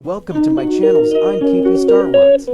Welcome to my channels, I'm KP Starwatts.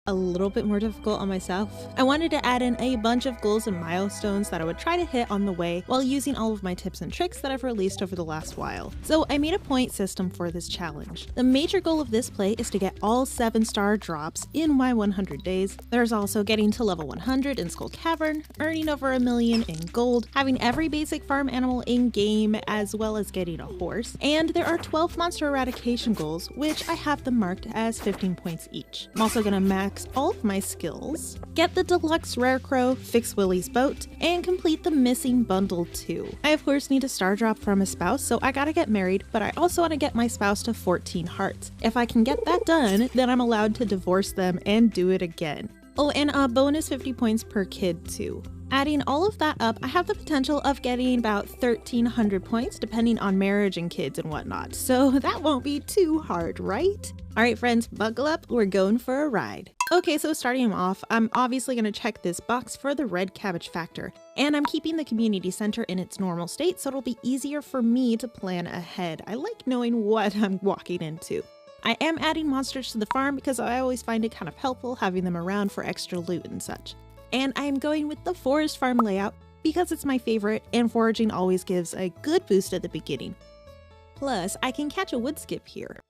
A little bit more difficult on myself. I wanted to add in a bunch of goals and milestones that I would try to hit on the way while using all of my tips and tricks that I've released over the last while. So I made a point system for this challenge. The major goal of this play is to get all 7-star drops in my 100 days. There's also getting to level 100 in Skull Cavern, earning over 1 million in gold, having every basic farm animal in game, as well as getting a horse. And there are 12 monster eradication goals, which I have them marked as 15 points each. I'm also gonna max all of my skills, get the deluxe rare crow, fix Willie's boat, and complete the missing bundle too. I of course need a star drop from a spouse, so I gotta get married, but I also want to get my spouse to 14 hearts. If I can get that done, then I'm allowed to divorce them and do it again. Oh, and a bonus 50 points per kid too. Adding all of that up, I have the potential of getting about 1,300 points depending on marriage and kids and whatnot, so that won't be too hard, right? Alright friends, buckle up, we're going for a ride. Okay, so starting off, I'm obviously going to check this box for the red cabbage factor, and I'm keeping the community center in its normal state so it'll be easier for me to plan ahead. I like knowing what I'm walking into. I am adding monsters to the farm because I always find it kind of helpful having them around for extra loot and such. And I am going with the forest farm layout because it's my favorite and foraging always gives a good boost at the beginning. Plus, I can catch a wood skip here.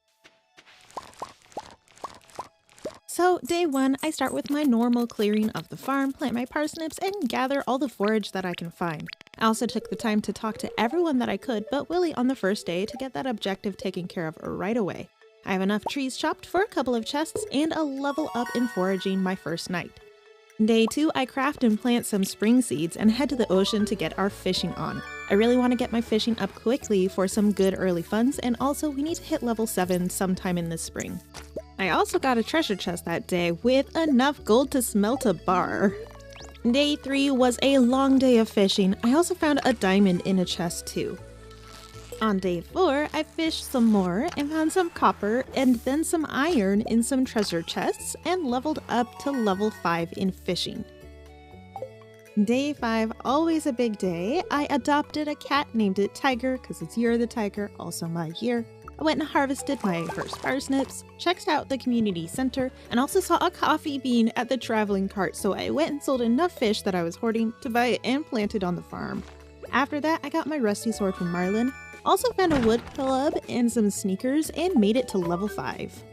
So day 1, I start with my normal clearing of the farm, plant my parsnips, and gather all the forage that I can find. I also took the time to talk to everyone that I could but Willie on the first day to get that objective taken care of right away. I have enough trees chopped for a couple of chests and a level up in foraging my first night. Day 2, I craft and plant some spring seeds and head to the ocean to get our fishing on. I really want to get my fishing up quickly for some good early funds, and also we need to hit level 7 sometime in the spring. I also got a treasure chest that day with enough gold to smelt a bar. Day 3 was a long day of fishing. I also found a diamond in a chest too. On day 4, I fished some more and found some copper and then some iron in some treasure chests and leveled up to level 5 in fishing. Day 5, always a big day. I adopted a cat, named it Tiger because it's Year of the Tiger, also my year. I went and harvested my first parsnips, checked out the community center, and also saw a coffee bean at the traveling cart, so I went and sold enough fish that I was hoarding to buy it and plant it on the farm. After that, I got my rusty sword from Marlin, also found a wood club and some sneakers, and made it to level 5.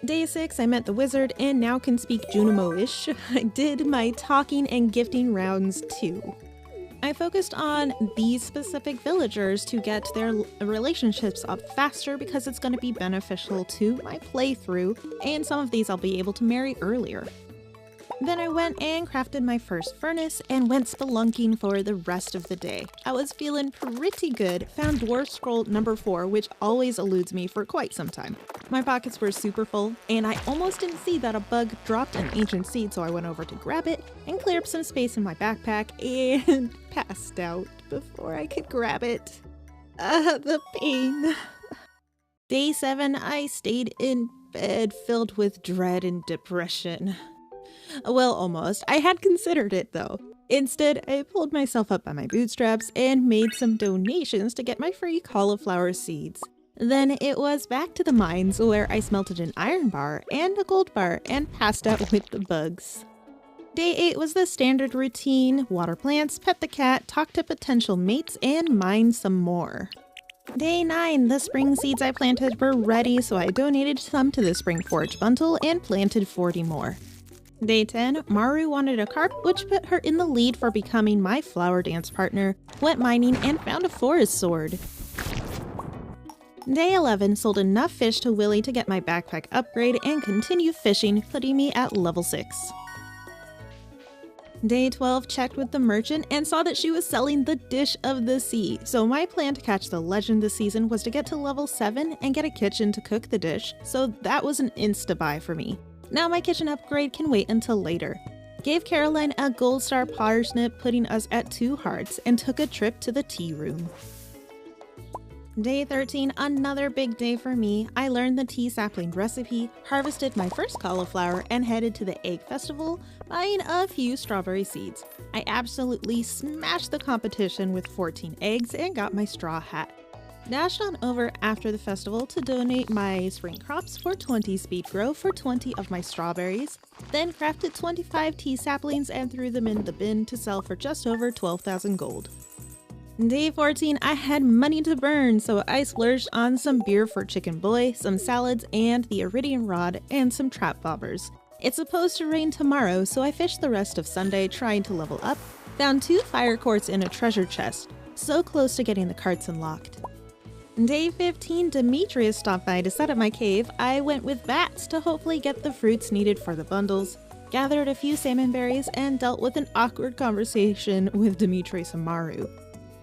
Day 6, I met the wizard and now can speak Junimo-ish. I did my talking and gifting rounds too. I focused on these specific villagers to get their relationships up faster because it's going to be beneficial to my playthrough, and some of these I'll be able to marry earlier. Then I went and crafted my first furnace and went spelunking for the rest of the day. I was feeling pretty good, found dwarf scroll number 4, which always eludes me for quite some time. My pockets were super full, and I almost didn't see that a bug dropped an ancient seed, so I went over to grab it and clear up some space in my backpack and passed out before I could grab it. The pain. Day 7, I stayed in bed filled with dread and depression. Well, almost. I had considered it though. Instead, I pulled myself up by my bootstraps and made some donations to get my free cauliflower seeds. Then it was back to the mines where I smelted an iron bar and a gold bar and passed out with the bugs. Day 8 was the standard routine: water plants, pet the cat, talk to potential mates, and mine some more. Day 9, the spring seeds I planted were ready, so I donated some to the spring forage bundle and planted 40 more. Day 10, Maru wanted a carp, which put her in the lead for becoming my flower dance partner, went mining and found a forest sword. Day 11, sold enough fish to Willie to get my backpack upgrade and continue fishing, putting me at level 6. Day 12, checked with the merchant and saw that she was selling the dish of the sea, so my plan to catch the legend this season was to get to level 7 and get a kitchen to cook the dish, so that was an insta-buy for me. Now my kitchen upgrade can wait until later. Gave Caroline a gold star parsnip, putting us at 2 hearts, and took a trip to the tea room. Day 13, another big day for me. I learned the tea sapling recipe, harvested my first cauliflower, and headed to the egg festival, buying a few strawberry seeds. I absolutely smashed the competition with 14 eggs and got my straw hat. Dashed on over after the festival to donate my spring crops for 20 speed grow for 20 of my strawberries, then crafted 25 tea saplings and threw them in the bin to sell for just over 12,000 gold. Day 14, I had money to burn, so I splurged on some beer for Chicken Boy, some salads, and the iridium rod, and some trap bobbers. It's supposed to rain tomorrow, so I fished the rest of Sunday trying to level up, found 2 fire quartz in a treasure chest, so close to getting the carts unlocked. Day 15, Demetrius stopped by to set up my cave. I went with bats to hopefully get the fruits needed for the bundles, gathered a few salmon berries, and dealt with an awkward conversation with Demetrius and Maru.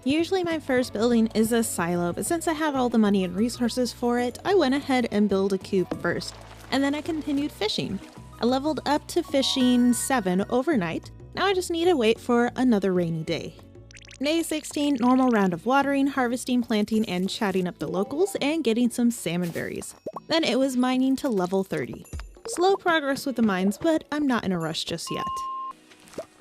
Usually my first building is a silo, but since I had all the money and resources for it, I went ahead and built a coop first, and then I continued fishing. I leveled up to fishing 7 overnight. Now I just need to wait for another rainy day. Day 16, normal round of watering, harvesting, planting, and chatting up the locals, and getting some salmon berries. Then it was mining to level 30. Slow progress with the mines, but I'm not in a rush just yet.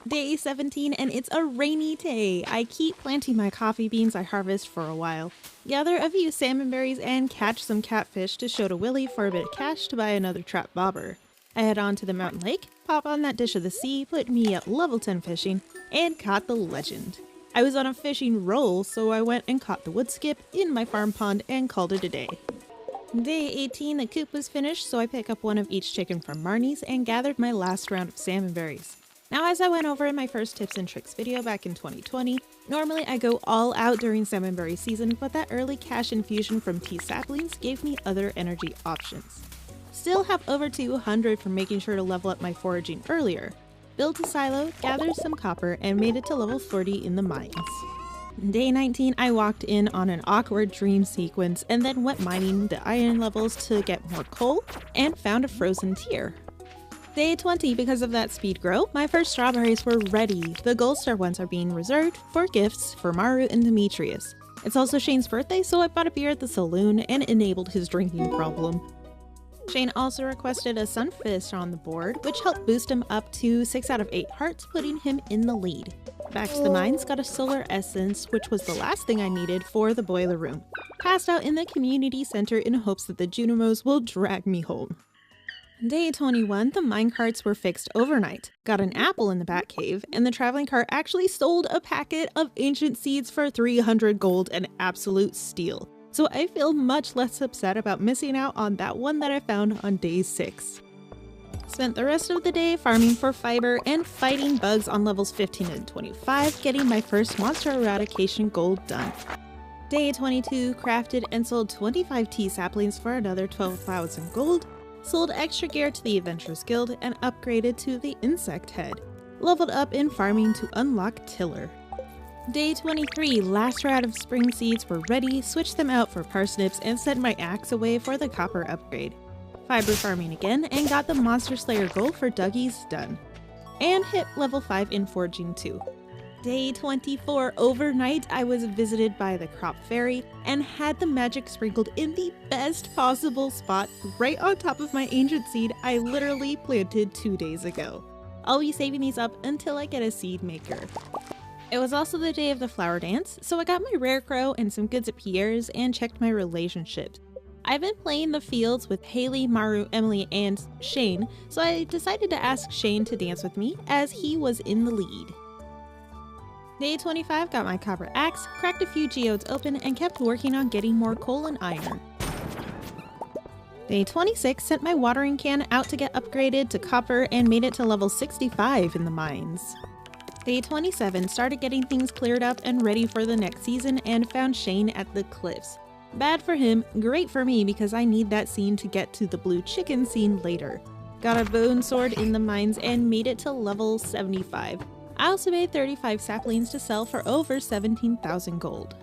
Day 17, and it's a rainy day. I keep planting my coffee beans I harvest for a while, gather a few salmon berries, and catch some catfish to show to Willie for a bit of cash to buy another trap bobber. I head on to the mountain lake, pop on that dish of the sea, put me at level 10 fishing, and caught the legend. I was on a fishing roll, so I went and caught the wood skip in my farm pond and called it a day. Day 18, the coop was finished, so I picked up one of each chicken from Marnie's and gathered my last round of salmon berries. Now, as I went over in my first tips and tricks video back in 2020, normally I go all out during salmonberry season, but that early cash infusion from tea saplings gave me other energy options. Still have over 200 from making sure to level up my foraging earlier. Built a silo, gathered some copper, and made it to level 40 in the mines. Day 19, I walked in on an awkward dream sequence and then went mining the iron levels to get more coal and found a frozen tear. Day 20, because of that speed grow, my first strawberries were ready. The gold star ones are being reserved for gifts for Maru and Demetrius. It's also Shane's birthday, so I bought a beer at the saloon and enabled his drinking problem. Shane also requested a sunfish on the board, which helped boost him up to 6 out of 8 hearts, putting him in the lead. Back to the mines, got a solar essence, which was the last thing I needed for the boiler room. Passed out in the community center in hopes that the Junimos will drag me home. Day 21, the mine carts were fixed overnight. Got an apple in the bat cave, and the traveling cart actually sold a packet of ancient seeds for 300 gold, an absolute steal. So I feel much less upset about missing out on that one that I found on day 6. Spent the rest of the day farming for fiber and fighting bugs on levels 15 and 25, getting my first monster eradication gold done. Day 22, crafted and sold 25 tea saplings for another 12,000 gold, sold extra gear to the Adventurers Guild, and upgraded to the Insect Head. Leveled up in farming to unlock Tiller. Day 23, last round of spring seeds were ready, switched them out for parsnips, and sent my axe away for the copper upgrade. Fiber farming again, and got the Monster Slayer gold for Dougie's done. And hit level 5 in foraging too. Day 24, overnight I was visited by the crop fairy and had the magic sprinkled in the best possible spot right on top of my ancient seed I literally planted 2 days ago. I'll be saving these up until I get a seed maker. It was also the day of the flower dance, so I got my rare crow and some goods at Pierre's and checked my relationships. I've been playing the fields with Haley, Maru, Emily, and Shane, so I decided to ask Shane to dance with me as he was in the lead. Day 25, got my copper axe, cracked a few geodes open, and kept working on getting more coal and iron. Day 26, sent my watering can out to get upgraded to copper and made it to level 65 in the mines. Day 27, started getting things cleared up and ready for the next season and found Shane at the cliffs. Bad for him, great for me because I need that scene to get to the blue chicken scene later. Got a bone sword in the mines and made it to level 75. I also made 35 saplings to sell for over 17,000 gold.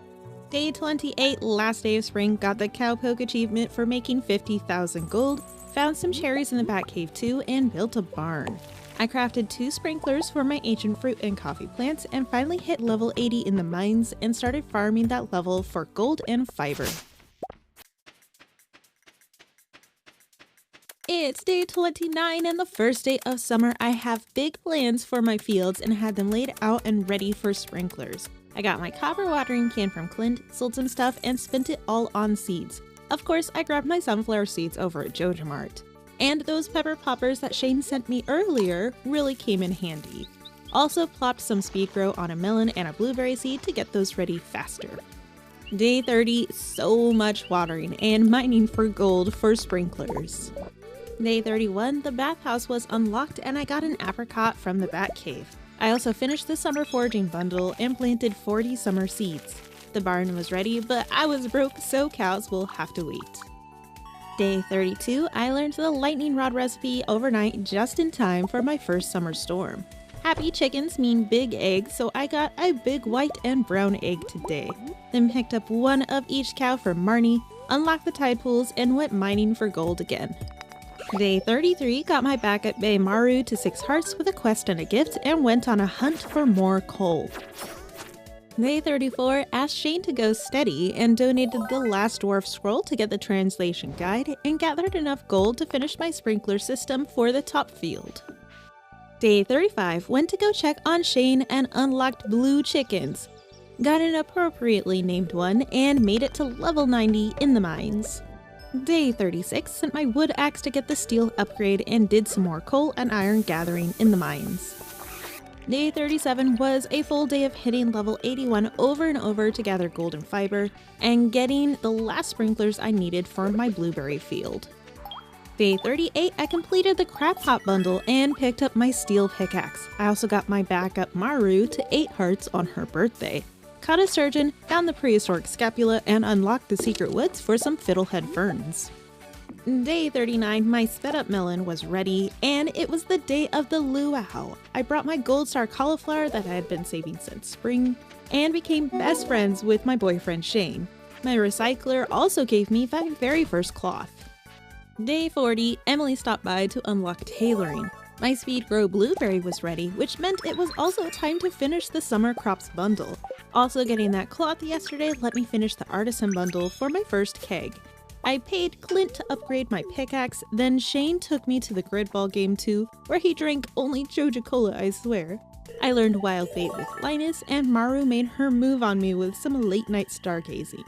Day 28, last day of spring, got the cowpoke achievement for making 50,000 gold, found some cherries in the bat cave too, and built a barn. I crafted 2 sprinklers for my ancient fruit and coffee plants and finally hit level 80 in the mines and started farming that level for gold and fiber. It's day 29 and the first day of summer. I have big plans for my fields and had them laid out and ready for sprinklers. I got my copper watering can from Clint, sold some stuff, and spent it all on seeds. Of course, I grabbed my sunflower seeds over at Joja Mart. And those pepper poppers that Shane sent me earlier really came in handy. Also plopped some speed grow on a melon and a blueberry seed to get those ready faster. Day 30, so much watering and mining for gold for sprinklers. Day 31, the bathhouse was unlocked and I got an apricot from the bat cave. I also finished the summer foraging bundle and planted 40 summer seeds. The barn was ready, but I was broke, so cows will have to wait. Day 32, I learned the lightning rod recipe overnight just in time for my first summer storm. Happy chickens mean big eggs, so I got a big white and brown egg today. Then picked up one of each cow for Marnie, unlocked the tide pools, and went mining for gold again. Day 33, got my backup bay Maru to 6 hearts with a quest and a gift, and went on a hunt for more coal. Day 34, asked Shane to go steady and donated the last dwarf scroll to get the translation guide, and gathered enough gold to finish my sprinkler system for the top field. Day 35, went to go check on Shane and unlocked blue chickens. Got an appropriately named one and made it to level 90 in the mines. Day 36, sent my wood axe to get the steel upgrade and did some more coal and iron gathering in the mines. Day 37 was a full day of hitting level 81 over and over to gather golden fiber and getting the last sprinklers I needed for my blueberry field. Day 38, I completed the crab pot bundle and picked up my steel pickaxe. I also got my backup Maru to 8 hearts on her birthday. Caught a sturgeon, found the prehistoric scapula, and unlocked the secret woods for some fiddlehead ferns. Day 39, my sped up melon was ready, and it was the day of the luau. I brought my gold star cauliflower that I had been saving since spring, and became best friends with my boyfriend Shane. My recycler also gave me my very first cloth. Day 40, Emily stopped by to unlock tailoring. My speed grow blueberry was ready, which meant it was also time to finish the summer crops bundle. Also getting that cloth yesterday let me finish the artisan bundle for my first keg. I paid Clint to upgrade my pickaxe, then Shane took me to the grid ball game too, where he drank only Joja Cola, I swear. I learned wild bait with Linus, and Maru made her move on me with some late night stargazing.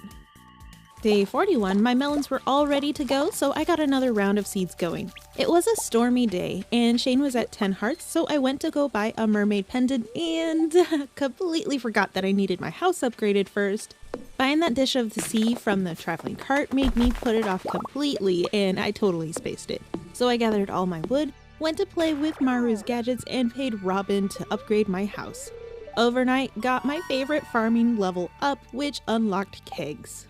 Day 41, my melons were all ready to go, so I got another round of seeds going. It was a stormy day, and Shane was at 10 hearts, so I went to go buy a mermaid pendant and completely forgot that I needed my house upgraded first. Buying that dish of the sea from the traveling cart made me put it off completely, and I totally spaced it. So I gathered all my wood, went to play with Maru's gadgets, and paid Robin to upgrade my house. Overnight, got my favorite farming level up, which unlocked kegs.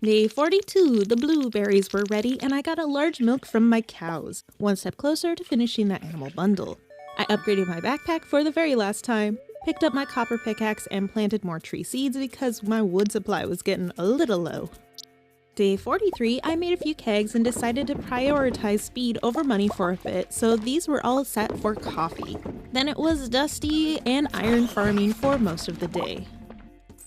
Day 42, the blueberries were ready and I got a large milk from my cows, one step closer to finishing the animal bundle. I upgraded my backpack for the very last time, picked up my copper pickaxe and planted more tree seeds because my wood supply was getting a little low. Day 43, I made a few kegs and decided to prioritize speed over money for a bit, so these were all set for coffee. Then it was dusty and iron farming for most of the day.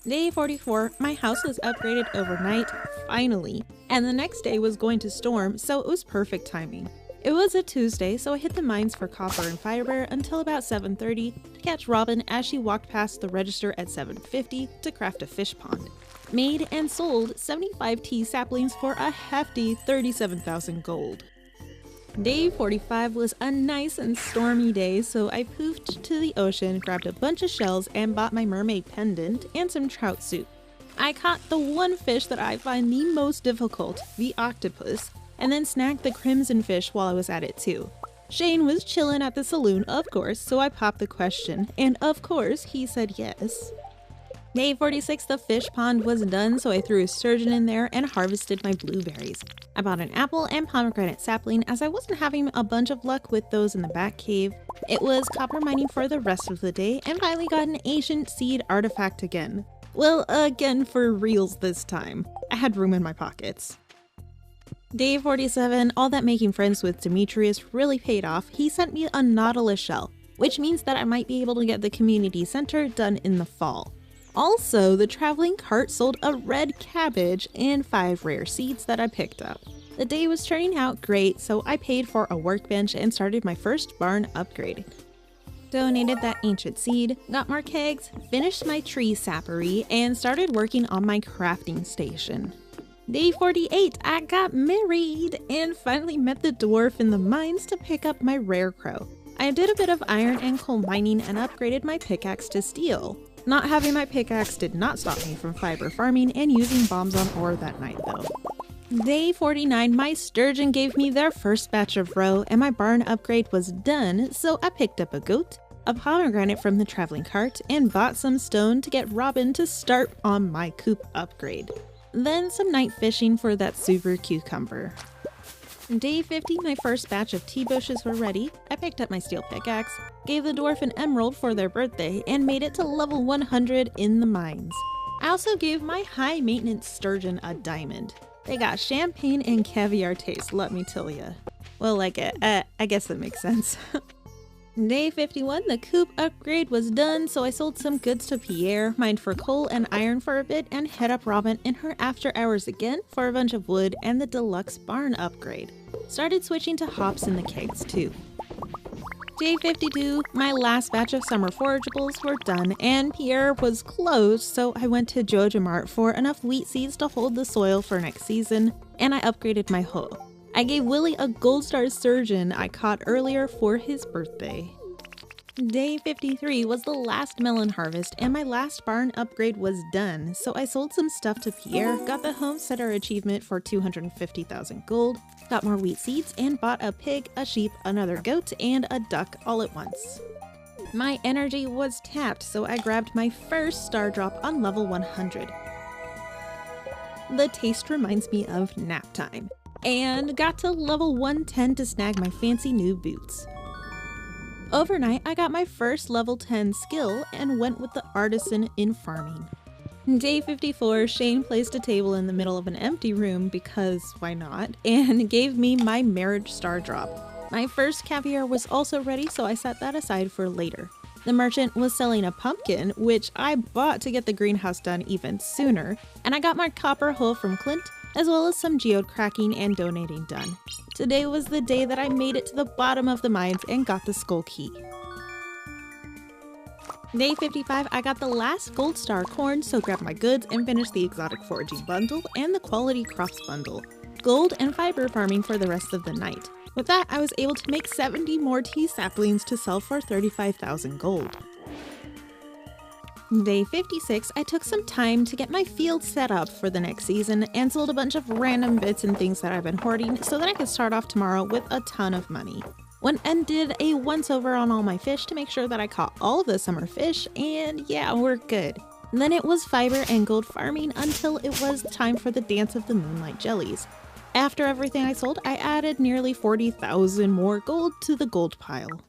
Day 44, my house was upgraded overnight, finally, and the next day was going to storm, so it was perfect timing. It was a Tuesday, so I hit the mines for copper and fiber until about 7:30 to catch Robin as she walked past the register at 7:50 to craft a fish pond. Made and sold 75 tea saplings for a hefty 37,000 gold. Day 45 was a nice and stormy day, so I poofed to the ocean, grabbed a bunch of shells, and bought my mermaid pendant and some trout soup. I caught the one fish that I find the most difficult, the octopus, and then snagged the crimson fish while I was at it too. Shane was chillin' at the saloon, of course, so I popped the question, and of course he said yes. Day 46, the fish pond was done, so I threw a sturgeon in there and harvested my blueberries. I bought an apple and pomegranate sapling as I wasn't having a bunch of luck with those in the back cave. It was copper mining for the rest of the day and finally got an ancient seed artifact again. Well, again for reals this time. I had room in my pockets. Day 47, all that making friends with Demetrius really paid off. He sent me a nautilus shell, which means that I might be able to get the community center done in the fall. Also, the traveling cart sold a red cabbage and 5 rare seeds that I picked up. The day was turning out great, so I paid for a workbench and started my first barn upgrade. Donated that ancient seed, got more kegs, finished my tree sappery, and started working on my crafting station. Day 48, I got married and finally met the dwarf in the mines to pick up my rare crow. I did a bit of iron and coal mining and upgraded my pickaxe to steel. Not having my pickaxe did not stop me from fiber farming and using bombs on ore that night though. Day 49, my sturgeon gave me their first batch of roe and my barn upgrade was done, so I picked up a goat, a pomegranate from the traveling cart, and bought some stone to get Robin to start on my coop upgrade. Then some night fishing for that super cucumber. Day 50, my first batch of tea bushes were ready. I picked up my steel pickaxe, gave the dwarf an emerald for their birthday, and made it to level 100 in the mines. I also gave my high maintenance sturgeon a diamond. They got champagne and caviar taste, let me tell ya. Well, like it. I guess that makes sense. Day 51, the coop upgrade was done, so I sold some goods to Pierre, mined for coal and iron for a bit, and hit up Robin in her after hours again for a bunch of wood and the deluxe barn upgrade. Started switching to hops in the kegs too. Day 52, my last batch of summer forageables were done and Pierre was closed, so I went to Joja Mart for enough wheat seeds to hold the soil for next season, and I upgraded my hoe. I gave Willie a gold star sturgeon I caught earlier for his birthday. Day 53 was the last melon harvest and my last barn upgrade was done, so I sold some stuff to Pierre, got the homesteader achievement for 250,000 gold, got more wheat seeds, and bought a pig, a sheep, another goat, and a duck all at once. My energy was tapped, so I grabbed my first star drop on level 100. The taste reminds me of nap time. And got to level 110 to snag my fancy new boots. Overnight, I got my first level 10 skill and went with the artisan in farming. Day 54, Shane placed a table in the middle of an empty room because why not, and gave me my marriage star drop. My first caviar was also ready, so I set that aside for later. The merchant was selling a pumpkin, which I bought to get the greenhouse done even sooner, and I got my copper hoe from Clint, as well as some geode cracking and donating done. Today was the day that I made it to the bottom of the mines and got the skull key. Day 55, I got the last gold star corn, so grabbed my goods and finished the exotic foraging bundle and the quality crops bundle. Gold and fiber farming for the rest of the night. With that, I was able to make 70 more tea saplings to sell for 35,000 gold. Day 56, I took some time to get my field set up for the next season and sold a bunch of random bits and things that I've been hoarding so that I could start off tomorrow with a ton of money. Went and did a once over on all my fish to make sure that I caught all of the summer fish, and yeah, we're good. Then it was fiber and gold farming until it was time for the dance of the moonlight jellies. After everything I sold, I added nearly 40,000 more gold to the gold pile.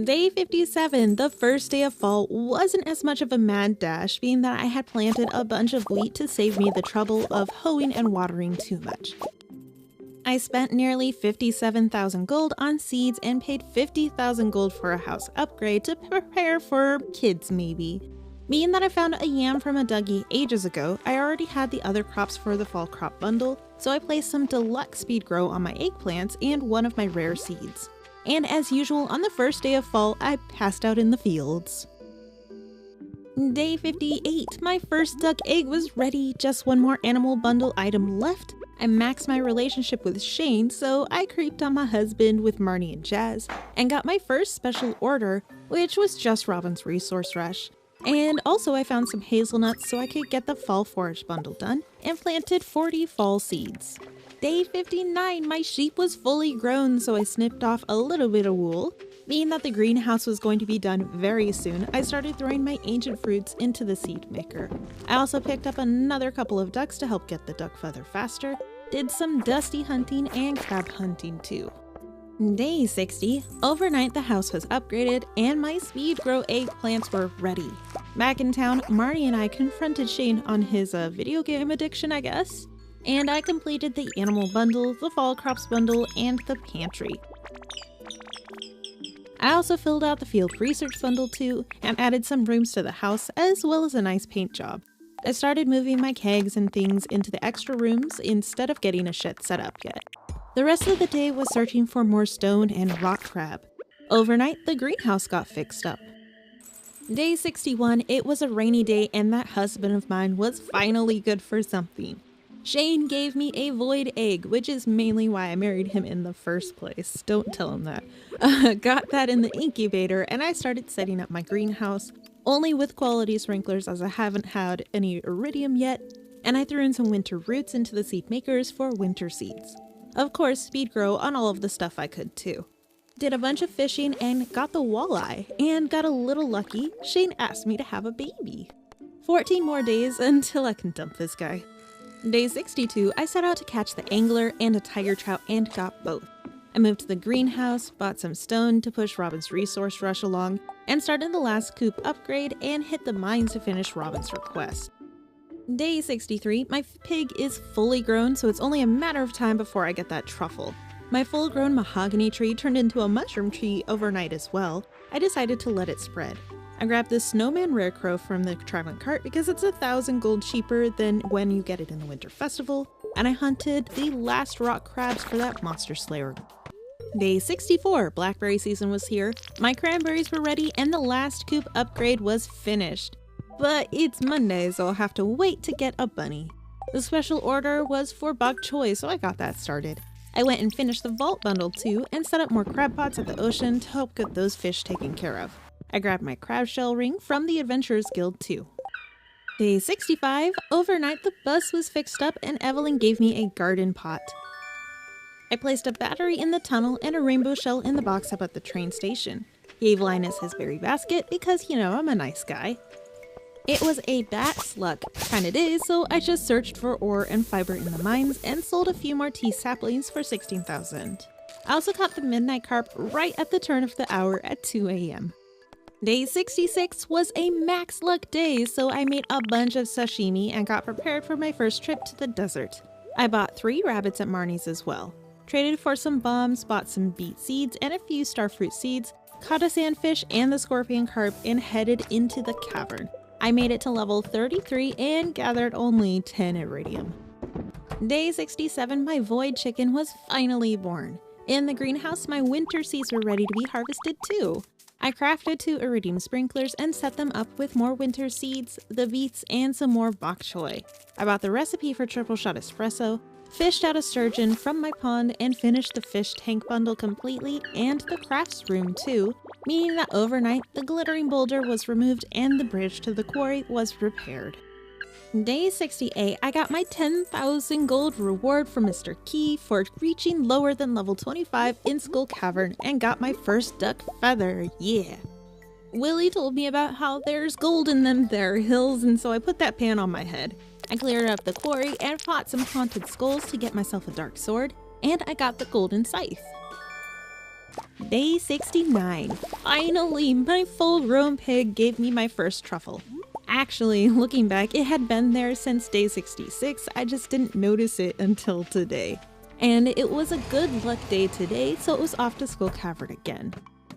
Day 57, the first day of fall, wasn't as much of a mad dash, being that I had planted a bunch of wheat to save me the trouble of hoeing and watering too much. I spent nearly 57,000 gold on seeds and paid 50,000 gold for a house upgrade to prepare for kids maybe. Being that I found a yam from a Dougie ages ago, I already had the other crops for the fall crop bundle, so I placed some deluxe speed grow on my eggplants and one of my rare seeds. And as usual, on the first day of fall, I passed out in the fields. Day 58, my first duck egg was ready, just one more animal bundle item left. I maxed my relationship with Shane, so I creeped on my husband with Marnie and Jazz, and got my first special order, which was just Robin's resource rush. And also I found some hazelnuts so I could get the fall forage bundle done, and planted 40 fall seeds. Day 59, my sheep was fully grown, so I snipped off a little bit of wool. Being that the greenhouse was going to be done very soon, I started throwing my ancient fruits into the seed maker. I also picked up another couple of ducks to help get the duck feather faster, did some dusty hunting and crab hunting too. Day 60, overnight the house was upgraded and my speed grow eggplants were ready. Back in town, Marnie and I confronted Shane on his video game addiction, I guess. And I completed the animal bundle, the fall crops bundle, and the pantry. I also filled out the field research bundle too, and added some rooms to the house as well as a nice paint job. I started moving my kegs and things into the extra rooms instead of getting a shed set up yet. The rest of the day was searching for more stone and rock crab. Overnight, the greenhouse got fixed up. Day 61, it was a rainy day and that husband of mine was finally good for something. Shane gave me a void egg, which is mainly why I married him in the first place. Don't tell him that. Got that in the incubator and I started setting up my greenhouse, only with quality sprinklers as I haven't had any iridium yet, and I threw in some winter roots into the seed makers for winter seeds. Of course, speed grow on all of the stuff I could too. Did a bunch of fishing and got the walleye, and got a little lucky, Shane asked me to have a baby. 14 more days until I can dump this guy. Day 62, I set out to catch the angler and a tiger trout and got both. I moved to the greenhouse, bought some stone to push Robin's resource rush along, and started the last coop upgrade and hit the mines to finish Robin's request. Day 63, my pig is fully grown, so it's only a matter of time before I get that truffle. My full-grown mahogany tree turned into a mushroom tree overnight as well. I decided to let it spread. I grabbed this snowman rare crow from the traveling cart because it's 1,000 gold cheaper than when you get it in the winter festival, and I hunted the last rock crabs for that monster slayer. Day 64, blackberry season was here, my cranberries were ready, and the last coop upgrade was finished. But it's Monday, so I'll have to wait to get a bunny. The special order was for bok choy, so I got that started. I went and finished the vault bundle too, and set up more crab pots at the ocean to help get those fish taken care of. I grabbed my crab shell ring from the Adventurers Guild too. Day 65, overnight the bus was fixed up and Evelyn gave me a garden pot. I placed a battery in the tunnel and a rainbow shell in the box up at the train station. Gave Linus his berry basket because, you know, I'm a nice guy. It was a bat's luck kind of day, so I just searched for ore and fiber in the mines and sold a few more tea saplings for 16,000. I also caught the midnight carp right at the turn of the hour at 2 a.m. Day 66 was a max luck day, so I made a bunch of sashimi and got prepared for my first trip to the desert. I bought 3 rabbits at Marnie's as well. Traded for some bombs, bought some beet seeds and a few starfruit seeds, caught a sandfish and the scorpion carp, and headed into the cavern. I made it to level 33 and gathered only 10 iridium. Day 67, my void chicken was finally born. In the greenhouse, my winter seeds were ready to be harvested too. I crafted 2 iridium sprinklers and set them up with more winter seeds, the beets, and some more bok choy. I bought the recipe for triple shot espresso, fished out a sturgeon from my pond, and finished the fish tank bundle completely and the crafts room too, meaning that overnight the glittering boulder was removed and the bridge to the quarry was repaired. Day 68, I got my 10,000 gold reward from Mr. Key for reaching lower than level 25 in Skull Cavern and got my first duck feather, yeah. Willie told me about how there's gold in them there hills, and so I put that pan on my head. I cleared up the quarry and fought some haunted skulls to get myself a dark sword, and I got the golden scythe. Day 69, finally my full-grown pig gave me my first truffle. Actually, looking back, it had been there since day 66, I just didn't notice it until today. And it was a good luck day today, so it was off to Skull Cavern again.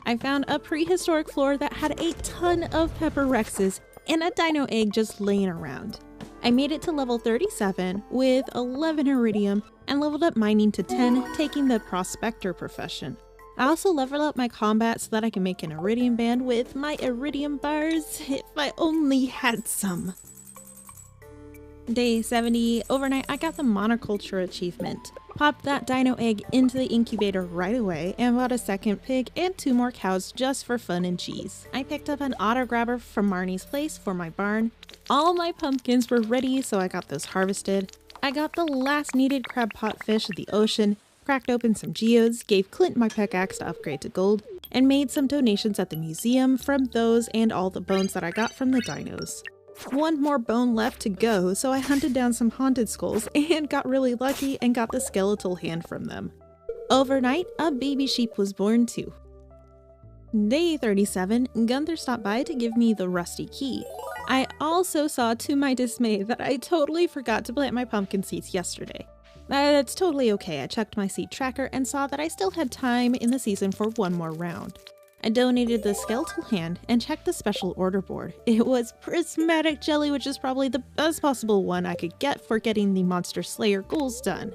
I found a prehistoric floor that had a ton of pepper rexes and a dino egg just laying around. I made it to level 37 with 11 iridium and leveled up mining to 10, taking the prospector profession. I also leveled up my combat so that I can make an iridium band with my iridium bars, if I only had some. Day 70, overnight I got the monoculture achievement. Popped that dino egg into the incubator right away and bought a second pig and 2 more cows just for fun and cheese. I picked up an auto grabber from Marnie's place for my barn. All my pumpkins were ready, so I got those harvested. I got the last needed crab pot fish of the ocean, cracked open some geodes, gave Clint my pickaxe to upgrade to gold, and made some donations at the museum from those and all the bones that I got from the dinos. 1 more bone left to go, so I hunted down some haunted skulls and got really lucky and got the skeletal hand from them. Overnight, a baby sheep was born too. Day 37, Gunther stopped by to give me the rusty key. I also saw, to my dismay, that I totally forgot to plant my pumpkin seeds yesterday. That's totally okay. I checked my seed tracker and saw that I still had time in the season for 1 more round. I donated the skeletal hand and checked the special order board. It was prismatic jelly, which is probably the best possible one I could get for getting the Monster Slayer goals done.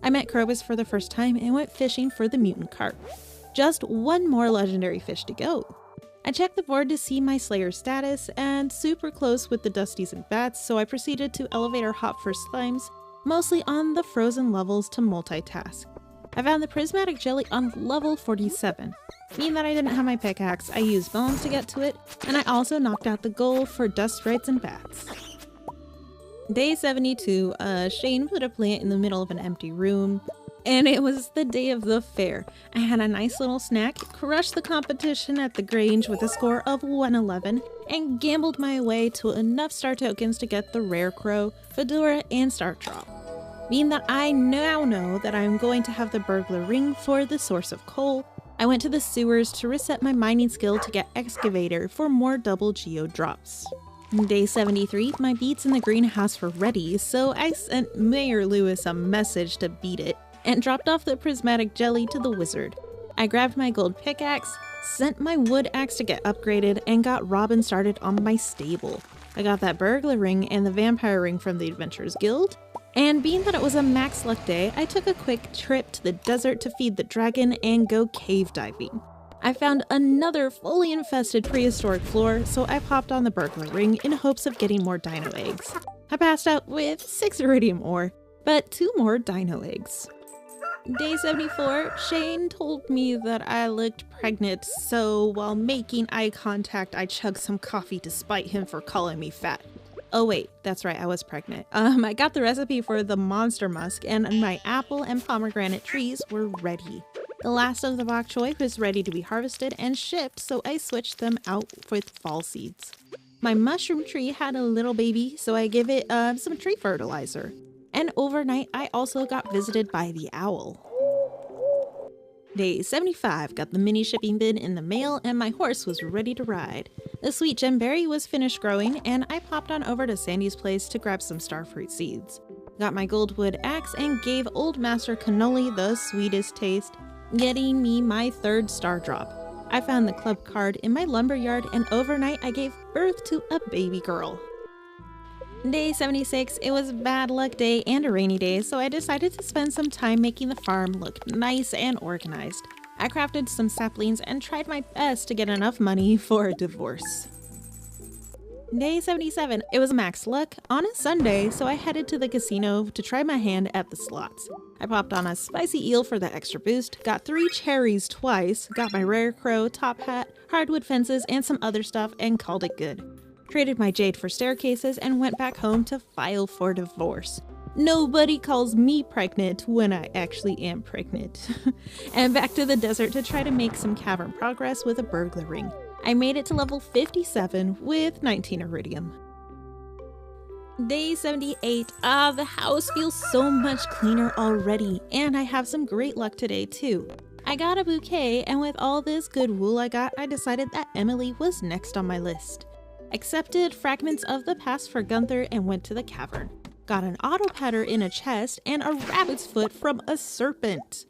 I met Krobus for the first time and went fishing for the mutant carp. Just one more legendary fish to go. I checked the board to see my Slayer status and super close with the Dusties and Bats, so I proceeded to elevator hop for slimes, mostly on the frozen levels to multitask. I found the prismatic jelly on level 47. Being that I didn't have my pickaxe, I used bones to get to it, and I also knocked out the goal for dust sprites and bats. Day 72, Shane put a plant in the middle of an empty room, and it was the day of the fair. I had a nice little snack, crushed the competition at the Grange with a score of 111, and gambled my way to enough star tokens to get the Rare Crow, Fedora, and Star Drop. Being that I now know that I'm going to have the burglar ring for the source of coal, I went to the sewers to reset my mining skill to get excavator for more double geo drops. Day 73, my beets in the greenhouse were ready, so I sent Mayor Lewis a message to beat it, and dropped off the prismatic jelly to the wizard. I grabbed my gold pickaxe, sent my wood axe to get upgraded, and got Robin started on my stable. I got that burglar ring and the vampire ring from the Adventurers Guild, and being that it was a max luck day, I took a quick trip to the desert to feed the dragon and go cave diving. I found another fully infested prehistoric floor, so I popped on the burglar ring in hopes of getting more dino eggs. I passed out with 6 iridium ore, but 2 more dino eggs. Day 74, Shane told me that I looked pregnant, so while making eye contact, I chugged some coffee to spite him for calling me fat. Oh wait, that's right, I was pregnant. I got the recipe for the monster musk, and my apple and pomegranate trees were ready. The last of the bok choy was ready to be harvested and shipped, so I switched them out with fall seeds. My mushroom tree had a little baby, so I gave it some tree fertilizer. And overnight, I also got visited by the owl. Day 75, got the mini shipping bin in the mail and my horse was ready to ride. The sweet gemberry was finished growing and I popped on over to Sandy's place to grab some starfruit seeds. Got my goldwood axe and gave Old Master Cannoli the sweetest taste, getting me my 3rd star drop. I found the club card in my lumberyard and overnight I gave birth to a baby girl. Day 76, it was a bad luck day and a rainy day, so I decided to spend some time making the farm look nice and organized. I crafted some saplings and tried my best to get enough money for a divorce. Day 77, it was max luck on a Sunday, so I headed to the casino to try my hand at the slots. I popped on a spicy eel for the extra boost, got 3 cherries twice, got my rare crow, top hat, hardwood fences, and some other stuff, and called it good. Traded my jade for staircases and went back home to file for divorce. Nobody calls me pregnant when I actually am pregnant. And back to the desert to try to make some cavern progress with a burglar ring. I made it to level 57 with 19 iridium. Day 78, the house feels so much cleaner already, and I have some great luck today too. I got a bouquet, and with all this good wool I got, I decided that Emily was next on my list. Accepted fragments of the past for Gunther and went to the cavern. Got an auto-patter in a chest and a rabbit's foot from a serpent.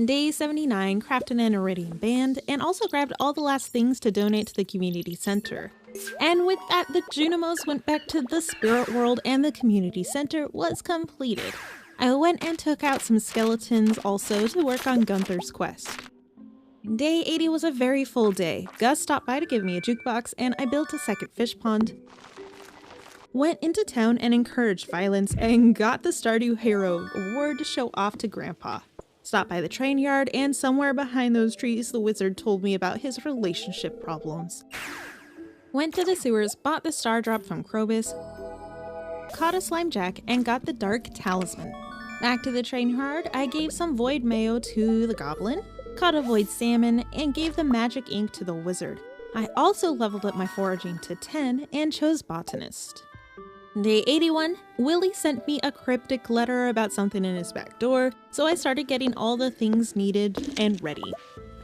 Day 79, crafted an iridium band and also grabbed all the last things to donate to the community center. And with that, the Junimos went back to the spirit world and the community center was completed. I went and took out some skeletons also to work on Gunther's quest. Day 80 was a very full day. Gus stopped by to give me a jukebox and I built a 2nd fish pond. Went into town and encouraged violence and got the Stardew Hero award to show off to Grandpa. Stopped by the train yard and somewhere behind those trees the wizard told me about his relationship problems. Went to the sewers, bought the star drop from Krobus, caught a slime jack and got the dark talisman. Back to the train yard, I gave some void mayo to the goblin, caught a void salmon, and gave the magic ink to the wizard. I also leveled up my foraging to 10 and chose botanist. Day 81, Willie sent me a cryptic letter about something in his back door, so I started getting all the things needed and ready.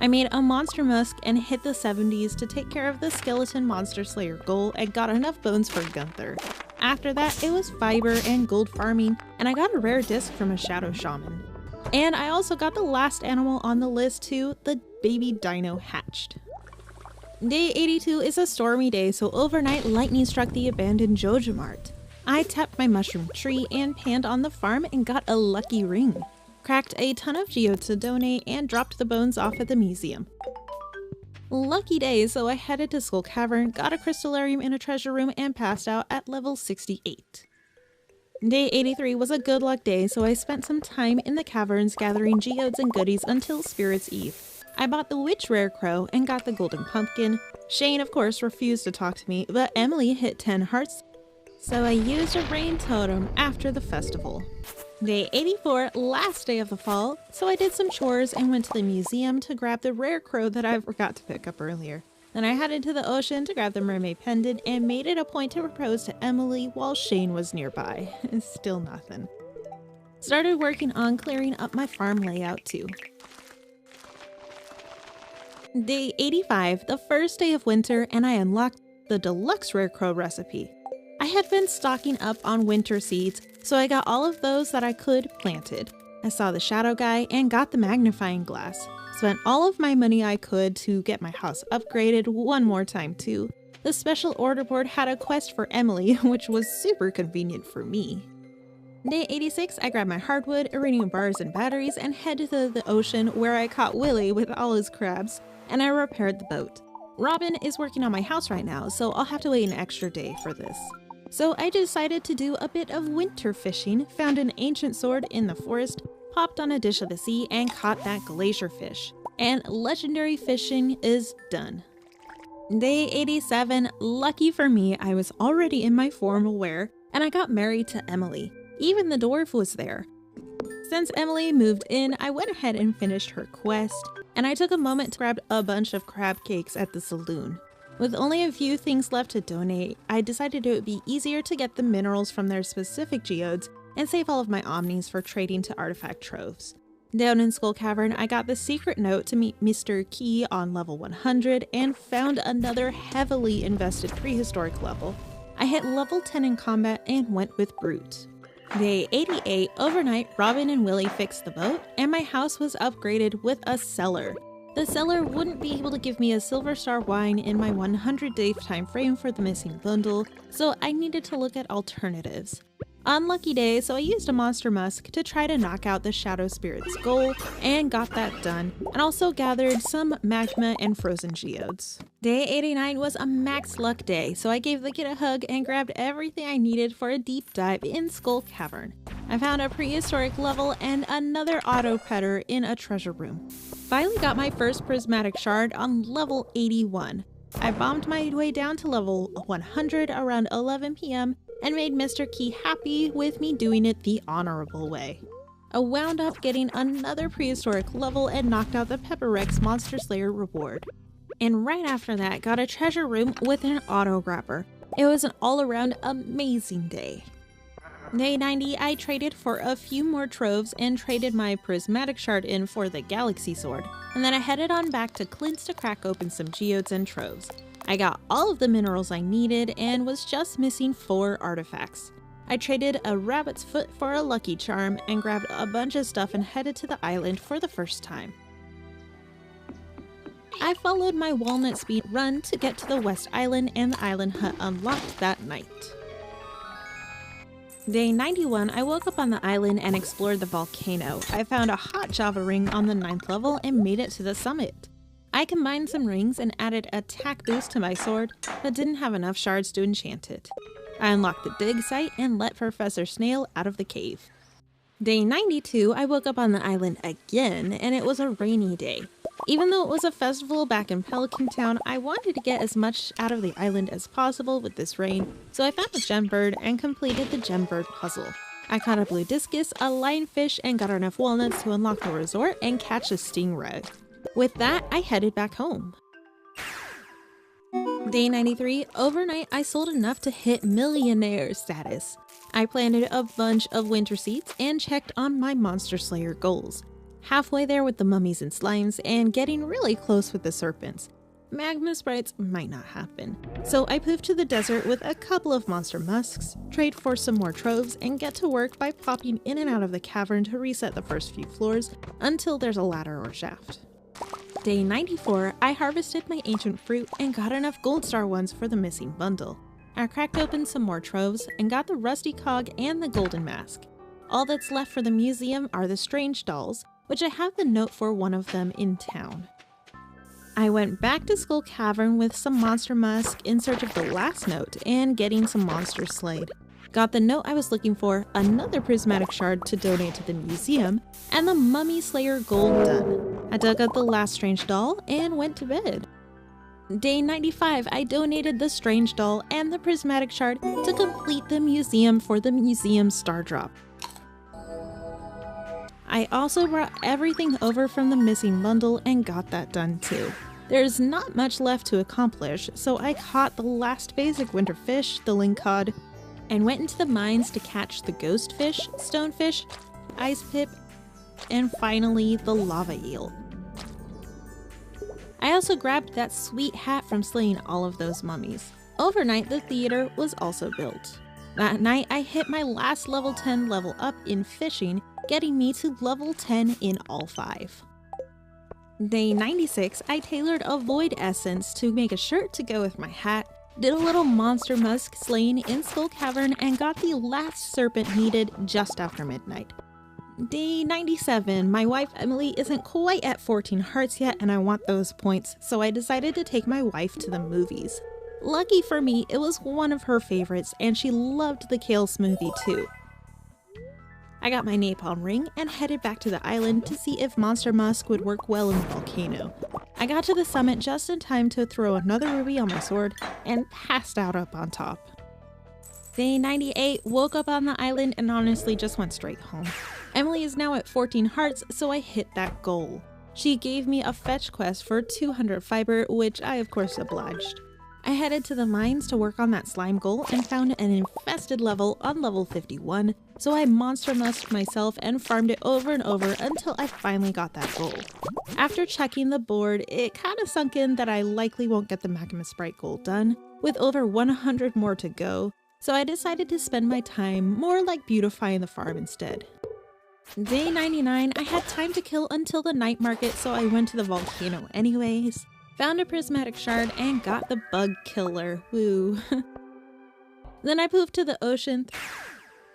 I made a monster musk and hit the 70s to take care of the skeleton monster slayer goal and got enough bones for Gunther. After that, it was fiber and gold farming, and I got a rare disc from a shadow shaman. And I also got the last animal on the list too, the baby dino hatched. Day 82 is a stormy day, so overnight lightning struck the abandoned Joja Mart. I tapped my mushroom tree and panned on the farm and got a lucky ring. Cracked a ton of geodes to donate and dropped the bones off at the museum. Lucky day, so I headed to Skull Cavern, got a crystallarium in a treasure room, and passed out at level 68. Day 83 was a good luck day, so I spent some time in the caverns gathering geodes and goodies until Spirit's Eve. I bought the witch rare crow and got the golden pumpkin. Shane, of course, refused to talk to me, but Emily hit 10 hearts, so I used a rain totem after the festival. Day 84, last day of the fall, so I did some chores and went to the museum to grab the rare crow that I forgot to pick up earlier. Then I headed to the ocean to grab the mermaid pendant and made it a point to propose to Emily while Shane was nearby. Still nothing. Started working on clearing up my farm layout too. Day 85, the first day of winter, and I unlocked the deluxe rare crow recipe. I had been stocking up on winter seeds, so I got all of those that I could planted. I saw the shadow guy and got the magnifying glass. Spent all of my money I could to get my house upgraded one more time too. The special order board had a quest for Emily, which was super convenient for me. Day 86, I grabbed my hardwood, iridium bars, and batteries and headed to the ocean where I caught Willy with all his crabs, and I repaired the boat. Robin is working on my house right now, so I'll have to wait an extra day for this. So I decided to do a bit of winter fishing, found an ancient sword in the forest, popped on a dish of the sea, and caught that glacier fish. And legendary fishing is done. Day 87, lucky for me, I was already in my formal wear, and I got married to Emily. Even the dwarf was there. Since Emily moved in, I went ahead and finished her quest, and I took a moment to grab a bunch of crab cakes at the saloon. With only a few things left to donate, I decided it would be easier to get the minerals from their specific geodes and save all of my omnis for trading to artifact troves. Down in Skull Cavern, I got the secret note to meet Mr. Key on level 100 and found another heavily invested prehistoric level. I hit level 10 in combat and went with Brute. Day 88, overnight, Robin and Willy fixed the boat, and my house was upgraded with a cellar. The seller wouldn't be able to give me a Silver Star wine in my 100-day time frame for the missing bundle, so I needed to look at alternatives. Unlucky day, so I used a Monster Musk to try to knock out the Shadow Spirit's goal, and got that done, and also gathered some magma and frozen geodes. Day 89 was a max luck day, so I gave the kid a hug and grabbed everything I needed for a deep dive in Skull Cavern. I found a prehistoric level and another auto petter in a treasure room. Finally got my first prismatic shard on level 81. I bombed my way down to level 100 around 11 PM and made Mr. Key happy with me doing it the honorable way. I wound up getting another prehistoric level and knocked out the Pepper Rex Monster Slayer reward. And right after that, got a treasure room with an auto grabber. It was an all-around amazing day. Day 90, I traded for a few more troves and traded my prismatic shard in for the galaxy sword, and then I headed on back to Clint's to crack open some geodes and troves. I got all of the minerals I needed and was just missing 4 artifacts. I traded a rabbit's foot for a lucky charm and grabbed a bunch of stuff and headed to the island for the first time. I followed my walnut speed run to get to the West Island, and the island hut unlocked that night. Day 91, I woke up on the island and explored the volcano. I found a hot Java ring on the 9th level and made it to the summit. I combined some rings and added attack boost to my sword, but didn't have enough shards to enchant it. I unlocked the dig site and let Professor Snail out of the cave. Day 92, I woke up on the island again, and it was a rainy day. Even though it was a festival back in Pelican Town, I wanted to get as much out of the island as possible with this rain, so I found a gem bird and completed the gem bird puzzle. I caught a blue discus, a lionfish, and got enough walnuts to unlock the resort and catch a stingray. With that, I headed back home. Day 93, overnight I sold enough to hit millionaire status. I planted a bunch of winter seeds and checked on my Monster Slayer goals. Halfway there with the mummies and slimes, and getting really close with the serpents. Magma sprites might not happen. So I poofed to the desert with a couple of monster musks, trade for some more troves, and get to work by popping in and out of the cavern to reset the first few floors until there's a ladder or shaft. Day 94, I harvested my ancient fruit and got enough gold star ones for the missing bundle. I cracked open some more troves and got the rusty cog and the golden mask. All that's left for the museum are the strange dolls, which I have the note for one of them in town. I went back to Skull Cavern with some monster musk in search of the last note and getting some monsters slayed. Got the note I was looking for, another prismatic shard to donate to the museum, and the Mummy Slayer gold done. I dug out the last strange doll and went to bed. Day 95, I donated the strange doll and the prismatic shard to complete the museum for the museum star drop. I also brought everything over from the missing bundle and got that done too. There's not much left to accomplish, so I caught the last basic winter fish, the lingcod, and went into the mines to catch the ghost fish, stonefish, ice pip, and finally the lava eel. I also grabbed that sweet hat from slaying all of those mummies. Overnight, the theater was also built. That night, I hit my last level 10 level up in fishing, getting me to level 10 in all 5. Day 96, I tailored a void essence to make a shirt to go with my hat, did a little monster musk slaying in Skull Cavern, and got the last serpent needed just after midnight. Day 97, my wife Emily isn't quite at 14 hearts yet and I want those points, so I decided to take my wife to the movies. Lucky for me, it was one of her favorites and she loved the kale smoothie too. I got my napalm ring and headed back to the island to see if Monster Musk would work well in the volcano. I got to the summit just in time to throw another ruby on my sword and passed out up on top. Day 98, woke up on the island and honestly just went straight home. Emily is now at 14 hearts, so I hit that goal. She gave me a fetch quest for 200 fiber, which I of course obliged. I headed to the mines to work on that slime goal and found an infested level on level 51, so I monster musked myself and farmed it over and over until I finally got that goal. After checking the board, it kinda sunk in that I likely won't get the Magma Sprite goal done, with over 100 more to go, so I decided to spend my time more like beautifying the farm instead. Day 99, I had time to kill until the night market, so I went to the volcano anyways. Found a prismatic shard and got the bug killer, woo. Then I poofed to the ocean,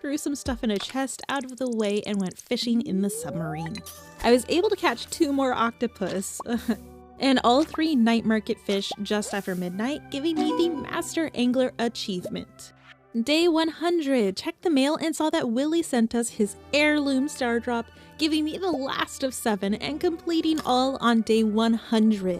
threw some stuff in a chest out of the way and went fishing in the submarine. I was able to catch 2 more octopus and all 3 night market fish just after midnight, giving me the Master Angler achievement. Day 100, checked the mail and saw that Willie sent us his heirloom star drop, giving me the last of 7 and completing all on day 100.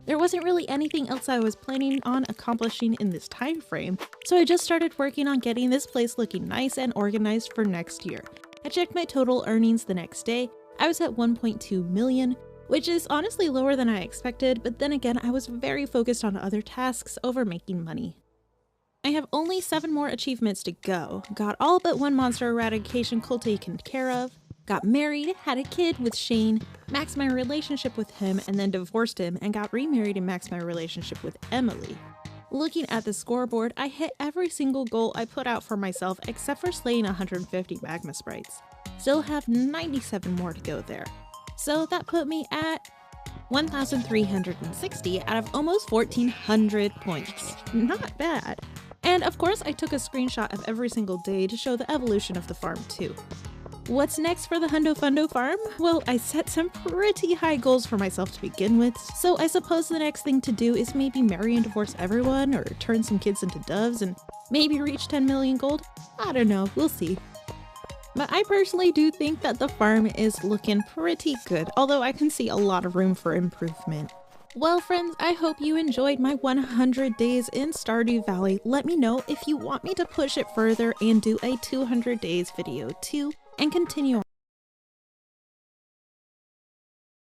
There wasn't really anything else I was planning on accomplishing in this time frame, so I just started working on getting this place looking nice and organized for next year. I checked my total earnings the next day. I was at 1.2 million, which is honestly lower than I expected, but then again I was very focused on other tasks over making money. I have only 7 more achievements to go. Got all but 1 monster eradication goal taken care of. Got married, had a kid with Shane, maxed my relationship with him and then divorced him and got remarried and maxed my relationship with Emily. Looking at the scoreboard, I hit every single goal I put out for myself except for slaying 150 magma sprites. Still have 97 more to go there. So that put me at 1,360 out of almost 1,400 points. Not bad. And of course I took a screenshot of every single day to show the evolution of the farm too. What's next for the Hundo Fundo farm? Well, I set some pretty high goals for myself to begin with, so I suppose the next thing to do is maybe marry and divorce everyone, or turn some kids into doves and maybe reach 10 million gold? I don't know, we'll see. But I personally do think that the farm is looking pretty good, although I can see a lot of room for improvement. Well friends, I hope you enjoyed my 100 days in Stardew Valley. Let me know if you want me to push it further and do a 200 days video too, and continue